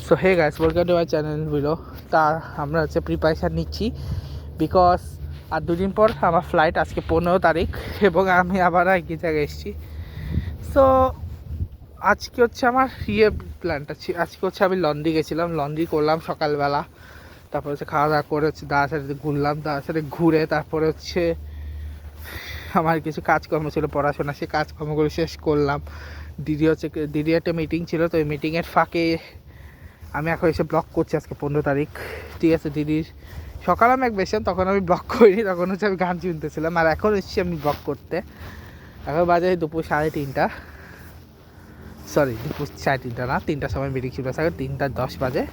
So hey guys, welcome to my channel video. তার আমরা হচ্ছে প্রিপারেশান নিচ্ছি বিকজ আর দুদিন পর আমার ফ্লাইট, আজকে 15 তারিখ, এবং আমি আবার একই জায়গায় এসেছি। সো আজকে হচ্ছে আমার প্ল্যানটা ছিল, আজকে হচ্ছে আমি লন্ড্রি গেছিলাম, লন্ড্রি করলাম সকালবেলা, তারপর হচ্ছে খাওয়া দাওয়া করে হচ্ছে দাদার সাথে ঘুরলাম, দাদার সাথে ঘুরে তারপরে হচ্ছে আমার কিছু কাজকর্ম ছিল পড়াশোনা, সে কাজকর্মগুলো শেষ করলাম। দিদি একটা মিটিং ছিল, তো ওই মিটিংয়ের ফাঁকে আমি এখন এসে ব্লগ করছি আজকে 15 তারিখ, ঠিক আছে। দিদির সকালে আমি এক বেশি, তখন আমি ব্লগ করিনি, তখন হচ্ছে আমি গান শুনতেছিলাম। আর এখন এসেছি আমি ব্লগ করতে। এখন বাজে দুপুর 3:30, সরি দুপুর 3:30 না, 3টার সময় মিটিং শুরু আছে, 3:10 বাজে।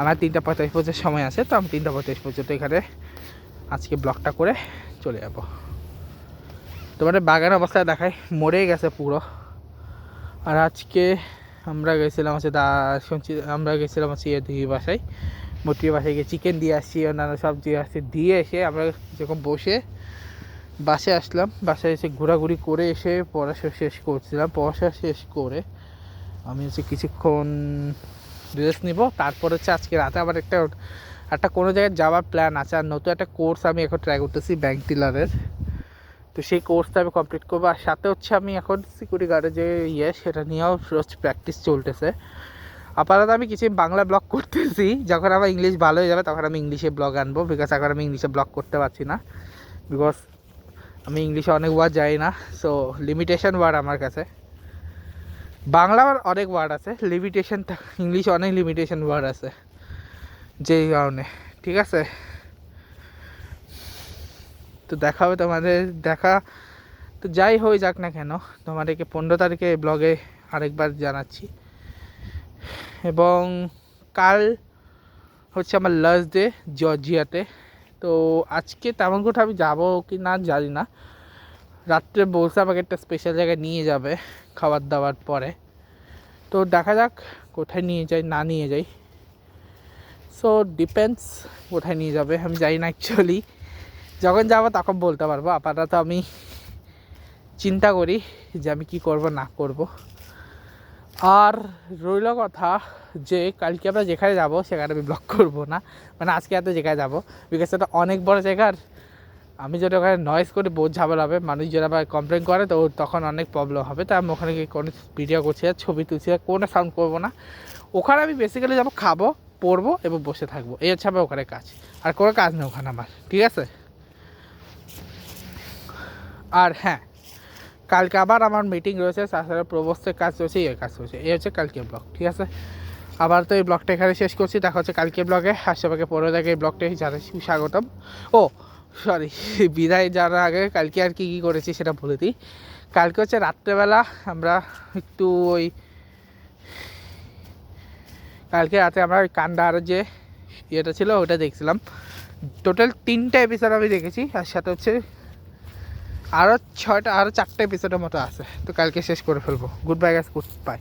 আমার 3:45 পর্যন্ত সময় আছে, তো আমি 3:45 পর্যন্ত এখানে আজকে ব্লগটা করে চলে যাব। তোমাদের বাগানের অবস্থায় দেখায়, মরে গেছে পুরো। আর আজকে আমরা গেছিলাম হচ্ছে আমরা গেছিলাম হচ্ছে দিদির বাসায়, মটির বাসায় গিয়ে চিকেন দিয়ে আসছি, অন্যান্য সব দিয়ে আসছি। দিয়ে এসে আমরা যখন বসে বাসে আসলাম, বাসায় এসে ঘোরাঘুরি করে এসে পড়াশোনা শেষ করছিলাম। পড়াশোনা শেষ করে আমি হচ্ছে কিছুক্ষণ রেস্ট নিব, তারপর হচ্ছে আজকে রাতে আবার একটা কোনো জায়গায় যাওয়ার প্ল্যান আছে। আর নতুন একটা কোর্স আমি এখন ট্রাই করতেছি, ব্যাংক টিলারের। তো সেই কোর্সটা আমি কমপ্লিট করবো। আর সাথে হচ্ছে আমি এখন সিকিউরিটি গার্ডের যে সেটা নিয়েও রোজ প্র্যাকটিস চলতেছে। আপাতত আমি কিছু বাংলা ব্লগ করতেছি, যখন আমার ইংলিশ ভালো হয়ে যাবে তখন আমি ইংলিশে ব্লগ আনবো, বিকজ এখন আমি ইংলিশে ব্লগ করতে পারছি না, বিকজ আমি ইংলিশে অনেক ওয়ার্ড জানি না। সো লিমিটেশন ওয়ার্ড আমার কাছে, বাংলার অনেক ওয়ার্ড আছে, লিমিটেশন ইংলিশে অনেক লিমিটেশন ওয়ার্ড আছে, যেই কারণে, ঠিক আছে। তো দেখা হবে তোমাদের, তো যাই হয়ে যাক না কেন, তোমাদেরকে 15 তারিখে ব্লগে আরেকবার জানাচ্ছি। এবং কাল হচ্ছে আমার লাস্ট ডে জর্জিয়াতে। তো আজকে তেমন কোথাও আমি যাবো কি না জানি না, রাত্রে বলছে আমাকে একটা স্পেশাল জায়গায় নিয়ে যাবে খাবার দাবার পরে। তো দেখা যাক কোথায় নিয়ে যাই না নিয়ে যাই। সো ডিপেন্ডস কোথায় নিয়ে যাবে, আমি জানি না অ্যাকচুয়ালি। যখন যাবো তখন বলতে পারবো। আপাতত আমি চিন্তা করি যে আমি কি করব না করব। আর রইল কথা যে কালকে আমরা যেখানে যাব সেখানে আমি ব্লগ করবো না, মানে আজকে এত যেখানে যাবো, বিকজ এটা অনেক বড় জায়গার। আমি যদি ওখানে নয়েজ করে বহুত ঝামেলা হবে, মানুষ যদি আবার কমপ্লেন করে তো তখন অনেক প্রবলেম হবে। তাই আমি ওখানে গিয়ে কোনো ভিডিও করছি আর ছবি তুলছি আর কোনো সাউন্ড করবো না। ওখানে আমি বেসিক্যালি যাবো, খাবো, পড়বো এবং বসে থাকবো, এই হচ্ছে আমার ওখানে কাজ। আর কোনো কাজ নেই ওখানে আমার, ঠিক আছে। আর হ্যাঁ, কালকে আবার আমার মিটিং রয়েছে, তাছাড়া প্রবোস্টের কাজ রয়েছে, এই কাজ রয়েছে, এই হচ্ছে কালকে ব্লগ, ঠিক আছে। আবার তো এই ব্লগটা এখানে শেষ করছি, দেখা হচ্ছে কালকে ব্লগে। আর সবাইকে 15 এই ব্লগটাই জানাচ্ছি স্বাগতম। ও সরি, বিদায় জানার আগে কালকে আর কি করেছি সেটা বলে দিই। কালকে হচ্ছে রাত্রেবেলা আমরা একটু কালকে রাতে আমরা ওই কান্দার যে ইয়েটা ছিল ওটা দেখছিলাম। টোটাল 3টা এপিসোড আমি দেখেছি, আর সাথে হচ্ছে আরও 4টা এপিসোডের মতো আছে। তো কালকে শেষ করে ফেলবো। Good bye guys, good bye.